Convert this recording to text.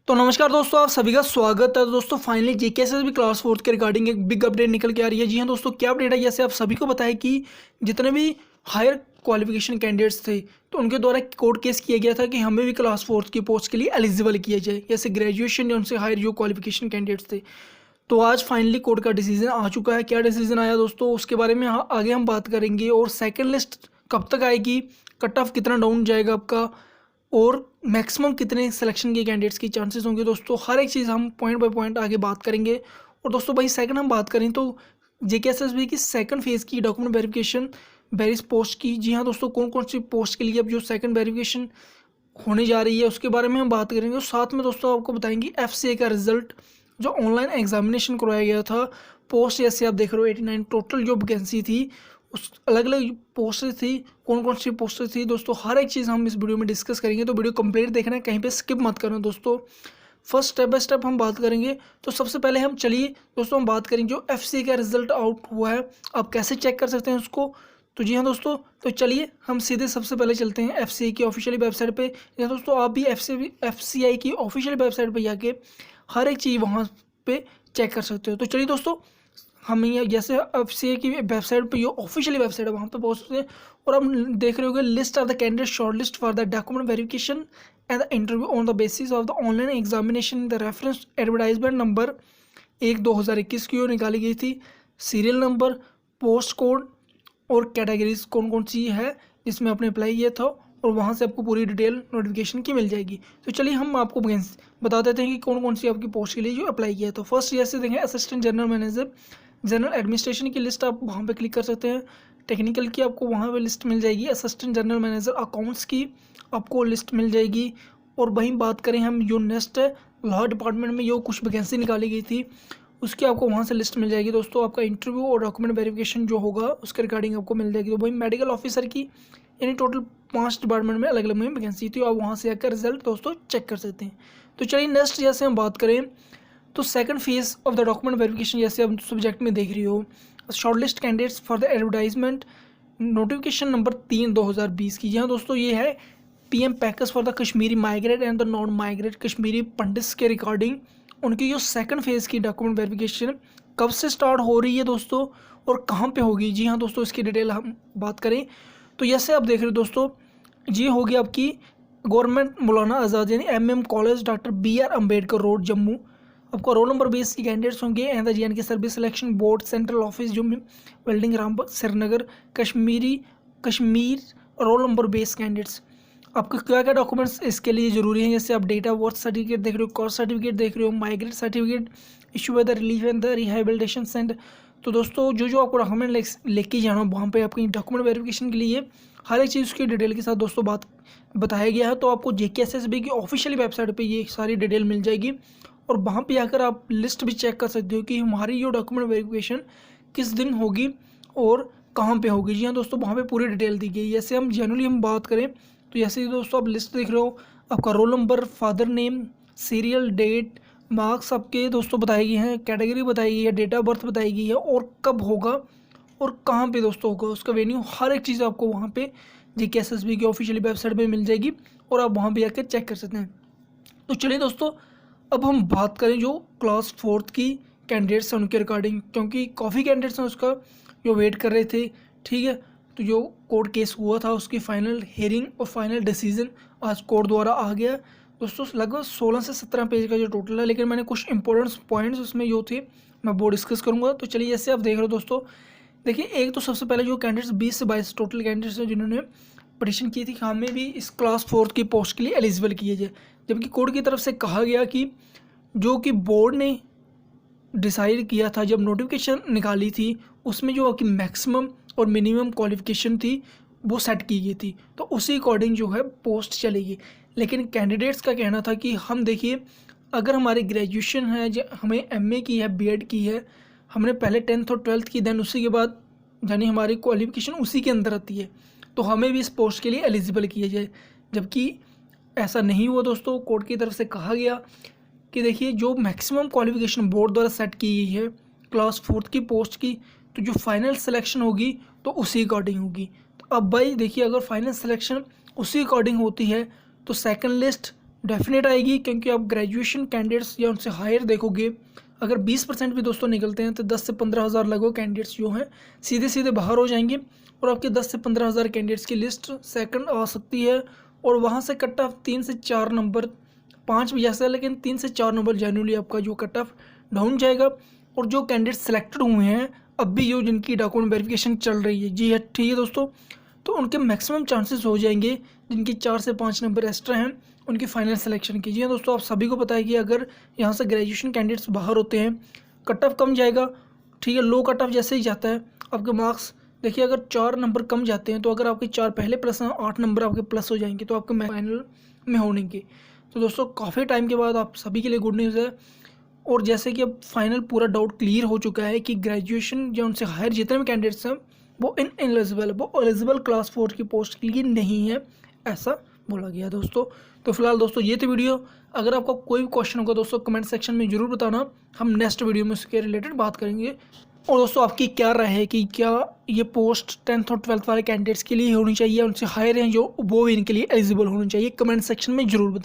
तो नमस्कार दोस्तों, आप सभी का स्वागत है। दोस्तों फाइनली जेकेएसएसबी क्लास फोर्थ के रिगार्डिंग एक बिग अपडेट निकल के आ रही है। जी हाँ दोस्तों, क्या अपडेट है? जैसे आप सभी को पता है कि जितने भी हायर क्वालिफिकेशन कैंडिडेट्स थे तो उनके द्वारा कोर्ट केस किया गया था कि हमें भी क्लास फोर्थ की पोस्ट के लिए एलिजिबल किया जाए, जैसे ग्रेजुएशन या उनसे हायर जो क्वालिफिकेशन कैंडिडेट्स थे। तो आज फाइनली कोर्ट का डिसीजन आ चुका है। क्या डिसीजन आया दोस्तों, उसके बारे में आगे हम बात करेंगे। और सेकेंड लिस्ट कब तक आएगी, कट ऑफ कितना डाउन जाएगा आपका, और मैक्सिमम कितने सिलेक्शन के कैंडिडेट्स की चांसेस होंगे दोस्तों, हर एक चीज़ हम पॉइंट बाय पॉइंट आगे बात करेंगे। और दोस्तों भाई सेकंड हम बात करें तो जेकेएसएसबी की सेकंड फेज़ की डॉक्यूमेंट वेरिफिकेशन वेरियस पोस्ट की। जी हाँ दोस्तों, कौन कौन सी पोस्ट के लिए अब जो सेकंड वेरिफिकेशन होने जा रही है उसके बारे में हम बात करेंगे। और साथ में दोस्तों आपको बताएंगे एफसीए का रिजल्ट, जो ऑनलाइन एग्जामिनेशन करवाया गया था। पोस्ट जैसे आप देख रहे हो 89 टोटल जो वैकेंसी थी, उस अलग अलग पोस्टें थी, कौन कौन सी पोस्टें थी दोस्तों, हर एक चीज़ हम इस वीडियो में डिस्कस करेंगे। तो वीडियो कंप्लीट देखना है, कहीं पे स्किप मत करना दोस्तों। फर्स्ट स्टेप बाय स्टेप हम बात करेंगे। तो सबसे पहले हम चलिए दोस्तों हम बात करेंगे जो एफसीए का रिजल्ट आउट हुआ है, आप कैसे चेक कर सकते हैं उसको। तो जी हाँ दोस्तों, तो चलिए हम सीधे सबसे पहले चलते हैं एफसीए की ऑफिशियल वेबसाइट पे। या दोस्तों आप भी एफसीआई की ऑफिशियल वेबसाइट पे जाके हर एक चीज़ वहाँ पे चेक कर सकते हो। तो चलिए दोस्तों, हम ये जैसे एफसीए की वेबसाइट पे, ये ऑफिशियल वेबसाइट है, वहाँ पे पहुँच सकते हैं। और हम देख रहे होंगे list of the candidate short list for the document verification and the interview on the basis of the online examination. The reference advertisement number 1/2021 की ओर निकाली गई थी। सीरियल नंबर, पोस्ट कोड और कैटेगरीज कौन कौन सी है जिसमें आपने अप्लाई किया था, और वहाँ से आपको पूरी डिटेल नोटिफिकेशन की मिल जाएगी। तो चलिए हम आपको बता देते हैं कि कौन कौन सी आपकी पोस्ट के लिए जो अप्लाई किया था। फर्स्ट जैसे देखें assistant general manager general administration की लिस्ट, आप वहाँ पे क्लिक कर सकते हैं। टेक्निकल की आपको वहाँ पे लिस्ट मिल जाएगी। असिस्टेंट जनरल मैनेजर अकाउंट्स की आपको लिस्ट मिल जाएगी। और वहीं बात करें हम जो नेक्स्ट है लॉ डिपार्टमेंट में जो कुछ वैकेंसी निकाली गई थी उसकी आपको वहाँ से लिस्ट मिल जाएगी दोस्तों। आपका इंटरव्यू और डॉक्यूमेंट वेरिफिकेशन जो होगा उसके रिगार्डिंग आपको मिल जाएगी। तो वही मेडिकल ऑफिसर की, यानी टोटल 5 डिपार्टमेंट में अलग अलग में वैकेंसी थी, आप वहाँ से आकर रिजल्ट दोस्तों चेक कर सकते हैं। तो चलिए नेक्स्ट जैसे हम बात करें तो second phase of the document verification, जैसे आप सब्जेक्ट में देख रही हो shortlist candidates for the advertisement notification number 3/2020 की। जी हाँ दोस्तों, ये है PM package for the Kashmiri migrate and the non migrate Kashmiri pandits के रिकॉर्डिंग उनकी जो सेकंड फेज़ की डॉक्यूमेंट वेरिफिकेशन कब से स्टार्ट हो रही है दोस्तों, और कहाँ पे होगी। जी हाँ दोस्तों, इसकी डिटेल हम बात करें तो जैसे आप देख रहे हो दोस्तों, ये होगी आपकी गवर्नमेंट मौलाना आज़ाद यानी MM college doctor BR Ambedkar road Jammu. आपको रोल नंबर बेस की कैंडिडेट्स होंगे and the JNK service selection board central office जो building Ramban Srinagar Kashmir roll number base candidates. आपको क्या क्या डॉक्यूमेंट्स इसके लिए ज़रूरी हैं, जैसे आप डेट ऑफ बर्थ सर्टिफिकेट देख रहे हो, कास्ट सर्टिफिकेट देख रहे हो, migrate certificate issue by the relief and the rehabilitation centre. तो दोस्तों जो जो आपको डॉक्यूमेंट लेके जाना वहाँ पे आपकी डॉक्यूमेंट वेरिफिकेशन के लिए हर एक चीज़ उसकी डिटेल के साथ दोस्तों बात बताया गया है। तो आपको जेकेएसएसबी की ऑफिशियल वेबसाइट पे ये सारी डिटेल मिल जाएगी, और वहाँ पे आकर आप लिस्ट भी चेक कर सकते हो कि हमारी जो डॉक्यूमेंट वेरिफिकेशन किस दिन होगी और कहाँ पे होगी। जी हाँ दोस्तों, वहाँ पे पूरी डिटेल दी गई है। जैसे हम जनरली हम बात करें तो जैसे ही दोस्तों आप लिस्ट देख रहे हो, आपका roll number, father name, serial, date, marks आपके दोस्तों बताई गई हैं, कैटेगरी बताई गई है, डेट ऑफ बर्थ बताई गई है, और कब होगा और कहाँ पे दोस्तों होगा, उसका वेन्यू, हर एक चीज़ आपको वहाँ पे जेकेएसएसबी की ऑफिशियल वेबसाइट पे मिल जाएगी, और आप वहाँ पे जाकर चेक कर सकते हैं। तो चलिए दोस्तों, अब हम बात करें जो क्लास फोर्थ की कैंडिडेट्स हैं उनके रिगार्डिंग, क्योंकि काफ़ी कैंडिडेट्स हैं उसका जो वेट कर रहे थे। ठीक है, तो जो कोर्ट केस हुआ था उसकी फाइनल हियरिंग और फाइनल डिसीजन आज कोर्ट द्वारा आ गया दोस्तों। लगभग 16 से 17 पेज का जो टोटल है, लेकिन मैंने कुछ इंपॉर्टेंट पॉइंट्स उसमें जो थे मैं वो डिस्कस करूँगा। तो चलिए जैसे आप देख रहे हो दोस्तों, देखिए एक तो सबसे पहले जो कैंडिडेट्स 20 से 22 टोटल कैंडिडेट्स हैं जिन्होंने पटिशन की थी कि हमें भी इस क्लास फोर्थ की पोस्ट के लिए एलिजिबल किए जाए, जबकि कोर्ट की तरफ से कहा गया कि जो कि बोर्ड ने डिसाइड किया था जब नोटिफिकेशन निकाली थी उसमें जो आपकी मैक्सिमम और मिनिमम क्वालिफिकेशन थी वो सेट की गई थी, तो उसी अकॉर्डिंग जो है पोस्ट चलेगी। लेकिन कैंडिडेट्स का कहना था कि हम देखिए अगर हमारी ग्रेजुएशन है, हमें MA की है, BEd की है, हमने पहले 10th और 12th की, देन उसी के बाद यानी हमारी क्वालिफिकेशन उसी के अंदर आती है, तो हमें भी इस पोस्ट के लिए एलिजिबल किया जाए। जबकि ऐसा नहीं हुआ दोस्तों, कोर्ट की तरफ से कहा गया कि देखिए जो मैक्सिमम क्वालिफिकेशन बोर्ड द्वारा सेट की गई है क्लास फोर्थ की पोस्ट की, तो जो फाइनल सिलेक्शन होगी तो उसी अकॉर्डिंग होगी। तो अब भाई देखिए अगर फाइनल सिलेक्शन उसी अकॉर्डिंग होती है तो सेकंड लिस्ट डेफिनेट आएगी, क्योंकि आप ग्रेजुएशन कैंडिडेट्स या उनसे हायर देखोगे, अगर 20% भी दोस्तों निकलते हैं तो 10 से 15 हज़ार लगभग कैंडिडेट्स जो हैं सीधे सीधे बाहर हो जाएंगे और आपके 10 से 15 हज़ार कैंडिडेट्स की लिस्ट सेकंड आ सकती है। और वहाँ से कट ऑफ 3 से 4 नंबर, 5 भी जा सकता है, लेकिन 3 से 4 नंबर जनरली आपका जो कट ऑफ डाउन जाएगा। और जो कैंडिडेट सेलेक्टेड हुए हैं अब भी, जो जिनकी डॉक्यूमेंट वेरिफिकेशन चल रही है, जी है ठीक है दोस्तों, तो उनके मैक्सिमम चांसेस हो जाएंगे जिनकी 4 से 5 नंबर एक्स्ट्रा हैं उनकी फाइनल सिलेक्शन की। जी हाँ दोस्तों, आप सभी को पता है कि अगर यहाँ से ग्रेजुएशन कैंडिडेट्स बाहर होते हैं कट ऑफ कम जाएगा, ठीक है। लो कट ऑफ जैसे ही जाता है आपके मार्क्स, देखिए अगर 4 नंबर कम जाते हैं तो अगर आपके 4 पहले प्लस हैं, 8 नंबर आपके प्लस हो जाएंगे, तो आपके फाइनल में होने के। तो दोस्तों काफ़ी टाइम के बाद आप सभी के लिए गुड न्यूज़ है। और जैसे कि अब फाइनल पूरा डाउट क्लियर हो चुका है कि ग्रेजुएशन जो उनसे हायर जितने भी कैंडिडेट्स हैं वो इनएलिजिबल है, वो एलिजिबल क्लास 4 की पोस्ट के लिए नहीं है, ऐसा बोला गया दोस्तों। तो फिलहाल दोस्तों ये थी वीडियो। अगर आपका कोई भी क्वेश्चन होगा दोस्तों कमेंट सेक्शन में ज़रूर बताना, हम नेक्स्ट वीडियो में उसके रिलेटेड बात करेंगे। और दोस्तों आपकी क्या राय है कि क्या ये पोस्ट 10th और 12th वाले कैंडिडेट्स के लिए होनी चाहिए, उनसे हायर हैं जो वो भी इनके लिए एलिजिबल होनी चाहिए, कमेंट सेक्शन में ज़रूर बताना।